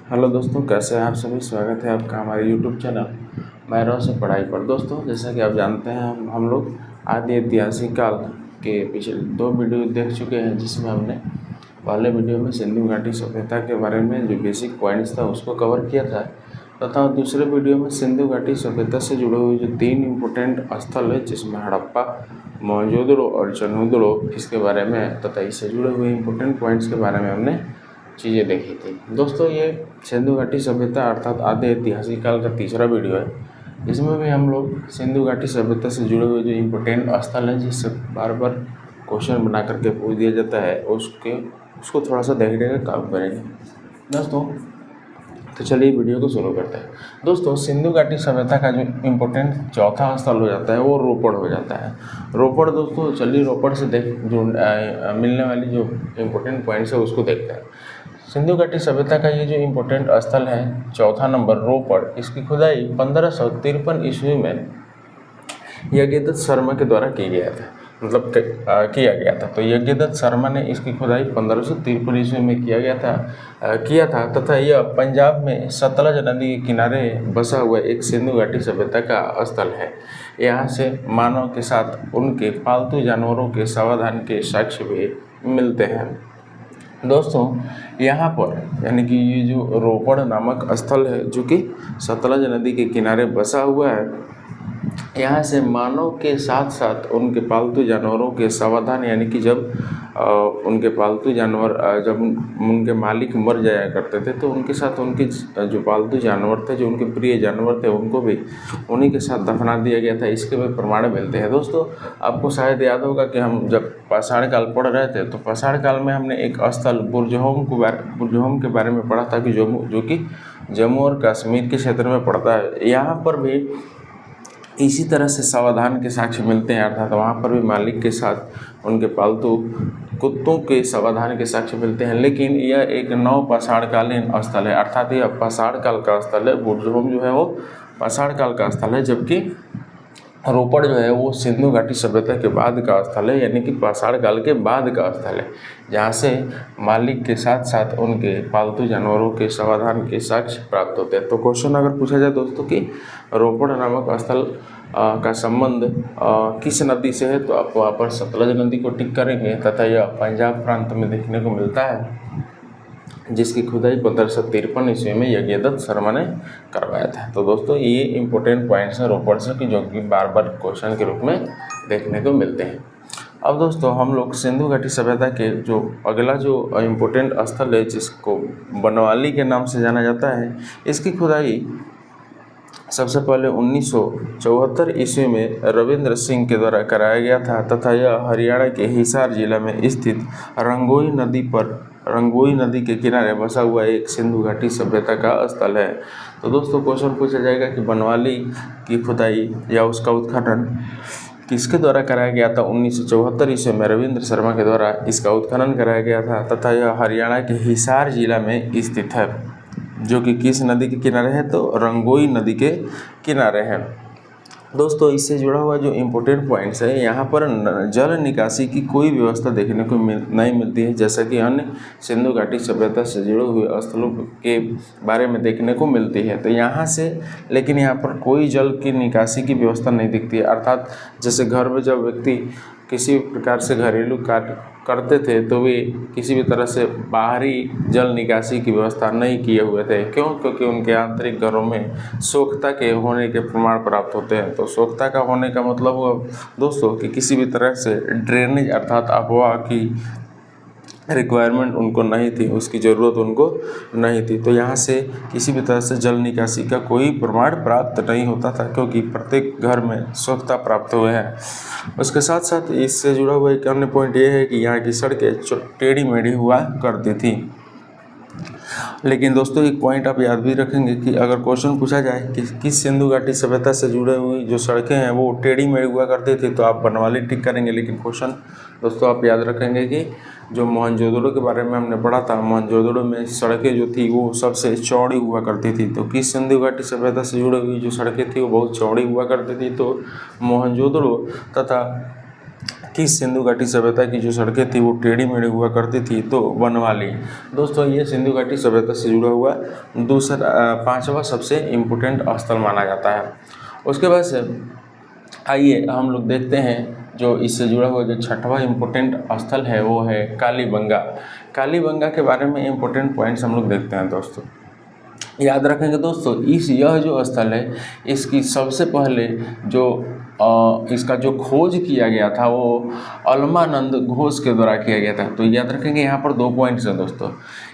Hello दोस्तों, कैसे हैं आप सभी। स्वागत है आपका हमारे यूट्यूब चैनल मैरों से पढ़ाई पर। दोस्तों, जैसा कि आप जानते हैं हम लोग आदि ऐतिहासिक काल के पिछले 2 वीडियो देख चुके हैं, जिसमें हमने पहले वीडियो में सिंधु घाटी सभ्यता के बारे में जो बेसिक पॉइंट्स था उसको कवर किया था, तथा दूसरे वीडियो में सिंधु घाटी सभ्यता से जुड़े हुए जो 3 इम्पोर्टेंट स्थल है, जिसमें हड़प्पा, मोहनजोदड़ो और चनहुदड़ो, इसके बारे में तथा इससे जुड़े हुए इम्पोर्टेंट पॉइंट्स के बारे में हमने चीज़ें देखी थी। दोस्तों, ये सिंधु घाटी सभ्यता अर्थात आदि ऐतिहासिक काल का तीसरा वीडियो है। इसमें भी हम लोग सिंधु घाटी सभ्यता से जुड़े हुए जो इम्पोर्टेंट स्थल हैं, जिससे बार बार क्वेश्चन बना करके पूछ दिया जाता है, उसको थोड़ा सा देखने का काम करेंगे दोस्तों। तो चलिए वीडियो को शुरू करते हैं। दोस्तों, सिंधु घाटी सभ्यता का जो इम्पोर्टेंट चौथा स्थल हो जाता है वो रोपड़ हो जाता है। रोपड़ दोस्तों, चलिए रोपड़ से मिलने वाली जो इम्पोर्टेंट पॉइंट्स है उसको देखते हैं। सिंधु घाटी सभ्यता का ये जो इम्पोर्टेंट स्थल है, चौथा नंबर रोपड़, इसकी खुदाई 1553 ईस्वी में यज्ञदत्त शर्मा के द्वारा किया किया गया था। तो यज्ञदत्त शर्मा ने इसकी खुदाई 1553 ईस्वी में किया था तथा यह पंजाब में सतलज नदी के किनारे बसा हुआ एक सिंधु घाटी सभ्यता का स्थल है। यहाँ से मानव के साथ उनके पालतू जानवरों के सावधान के साक्ष्य भी मिलते हैं। दोस्तों, यहाँ पर यानी कि ये जो रोपड़ नामक स्थल है, जो कि सतलज नदी के किनारे बसा हुआ है, यहाँ से मानव के साथ साथ उनके पालतू जानवरों के सावधान, यानी कि जब उनके पालतू जानवर जब उनके मालिक मर जाया करते थे, तो उनके साथ उनके जो पालतू जानवर थे, जो उनके प्रिय जानवर थे, उनको भी उन्हीं के साथ दफना दिया गया था। इसके भी प्रमाण मिलते हैं। दोस्तों, आपको शायद याद होगा कि हम जब पाषाण काल पढ़ रहे थे, तो पाषाण काल में हमने एक स्थल बुरजहोम के बारे में पढ़ा था, कि जो कि जम्मू और कश्मीर के क्षेत्र में पड़ता है। यहाँ पर भी इसी तरह से सावधान के साक्ष्य मिलते हैं, अर्थात वहाँ पर भी मालिक के साथ उनके पालतू कुत्तों के सावधान के साक्ष्य मिलते हैं। लेकिन यह एक नवपाषाणकालीन स्थल है, अर्थात यह पाषाण काल का स्थल है। बुरजहोम जो है वो पाषाण काल का स्थल है, जबकि रोपड़ जो है वो सिंधु घाटी सभ्यता के बाद का स्थल है, यानी कि पाषाण काल के बाद का स्थल है, जहाँ से मालिक के साथ साथ उनके पालतू जानवरों के सावधान के साक्ष्य प्राप्त होते हैं। तो क्वेश्चन अगर पूछा जाए दोस्तों कि रोपड़ नामक स्थल का संबंध किस नदी से है, तो आप वहाँ पर सतलज नदी को टिक करेंगे तथा यह पंजाब प्रांत में देखने को मिलता है, जिसकी खुदाई 1553 ईस्वी में यज्ञदत्त शर्मा ने करवाया था। तो दोस्तों, ये इंपॉर्टेंट पॉइंट्स हैं रोपड़ से, कि जो कि बार बार क्वेश्चन के रूप में देखने को मिलते हैं। अब दोस्तों, हम लोग सिंधु घाटी सभ्यता के जो अगला जो इम्पोर्टेंट स्थल है, जिसको बनवाली के नाम से जाना जाता है, इसकी खुदाई सबसे पहले 1974 ईस्वी में रविंद्र सिंह के द्वारा कराया गया था तथा यह हरियाणा के हिसार जिला में स्थित रंगोई नदी के किनारे बसा हुआ एक सिंधु घाटी सभ्यता का स्थल है। तो दोस्तों, क्वेश्चन पूछा जाएगा कि बनवाली की खुदाई या उसका उत्खनन किसके द्वारा कराया गया था। 1974 ईस्वी में रविंद्र शर्मा के द्वारा इसका उत्खनन कराया गया था तथा यह हरियाणा के हिसार जिला में स्थित है, जो कि किस नदी के किनारे है, तो रंगोई नदी के किनारे है। दोस्तों, इससे जुड़ा हुआ जो इम्पोर्टेंट पॉइंट्स है, यहाँ पर जल निकासी की कोई व्यवस्था देखने को नहीं मिलती है, जैसा कि अन्य सिंधु घाटी सभ्यता से जुड़े हुए स्थलों के बारे में देखने को मिलती है। तो लेकिन यहाँ पर कोई जल की निकासी की व्यवस्था नहीं दिखती है, अर्थात जैसे घर में जब व्यक्ति किसी प्रकार से घरेलू कार्य करते थे, तो वे किसी भी तरह से बाहरी जल निकासी की व्यवस्था नहीं किए हुए थे। क्यों? क्योंकि उनके आंतरिक घरों में सोखता के होने के प्रमाण प्राप्त होते हैं। तो सोखता का होने का मतलब हुआ दोस्तों कि किसी भी तरह से ड्रेनेज अर्थात अपवाह की रिक्वायरमेंट उनको नहीं थी, उसकी ज़रूरत उनको नहीं थी। तो यहाँ से किसी भी तरह से जल निकासी का कोई प्रमाण प्राप्त नहीं होता था, क्योंकि प्रत्येक घर में स्वच्छता प्राप्त हुए हैं। उसके साथ साथ इससे जुड़ा हुआ एक अन्य पॉइंट ये है कि यहाँ की सड़कें टेढ़ी मेढ़ी हुआ करती थी। लेकिन दोस्तों, एक पॉइंट आप याद भी रखेंगे कि अगर क्वेश्चन पूछा जाए कि किस सिंधु घाटी सभ्यता से जुड़े हुई जो सड़कें हैं वो टेढ़ी मेढ़ी हुआ करती थी, तो आप बनवाली टिक करेंगे। लेकिन क्वेश्चन दोस्तों आप याद रखेंगे कि जो मोहनजोदड़ो के बारे में हमने पढ़ा था, मोहनजोदड़ो में सड़कें जो थी वो सबसे चौड़ी हुआ करती थी। तो किस सिंधु घाटी सभ्यता से जुड़ी हुई जो सड़कें थी वो बहुत चौड़ी हुआ करती थी, तो मोहनजोदड़ो तथा किस सिंधु घाटी सभ्यता की जो सड़कें थी वो टेढ़ी मेढ़ी हुआ करती थी, तो बनवाली। दोस्तों ये सिंधु घाटी सभ्यता से जुड़ा हुआ दूसरा 5वां सबसे इम्पोर्टेंट स्थल माना जाता है। उसके बाद से आइए हम लोग देखते हैं जो इससे जुड़ा हुआ जो 6वां इम्पोर्टेंट स्थल है वो है कालीबंगा। कालीबंगा के बारे में इम्पोर्टेंट पॉइंट्स हम लोग देखते हैं दोस्तों। याद रखेंगे दोस्तों, यह जो स्थल है इसकी सबसे पहले जो इसका जो खोज किया गया था वो अलमानंद घोष के द्वारा किया गया था। तो याद रखेंगे यहाँ पर 2 पॉइंट्स हैं दोस्तों।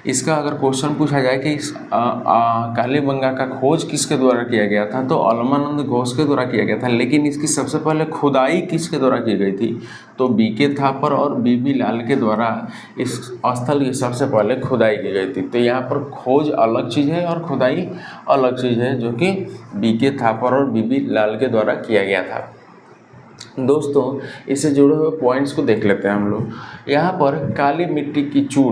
इसका अगर क्वेश्चन पूछा जाए कि इस कालीबंगा का खोज किसके द्वारा किया गया था, तो अलमानंद घोष के द्वारा किया गया था। लेकिन इसकी सबसे पहले खुदाई किसके द्वारा की गई थी, तो बीके थापर और बीबी लाल के द्वारा इस स्थल की सबसे पहले खुदाई की गई थी। तो यहाँ पर खोज अलग चीज़ है और खुदाई अलग चीज़ है, जो कि बीके थापर और बीबी लाल के द्वारा किया गया था। दोस्तों इससे जुड़े हुए पॉइंट्स को देख लेते हैं हम लोग। यहाँ पर काली मिट्टी की चूड़ी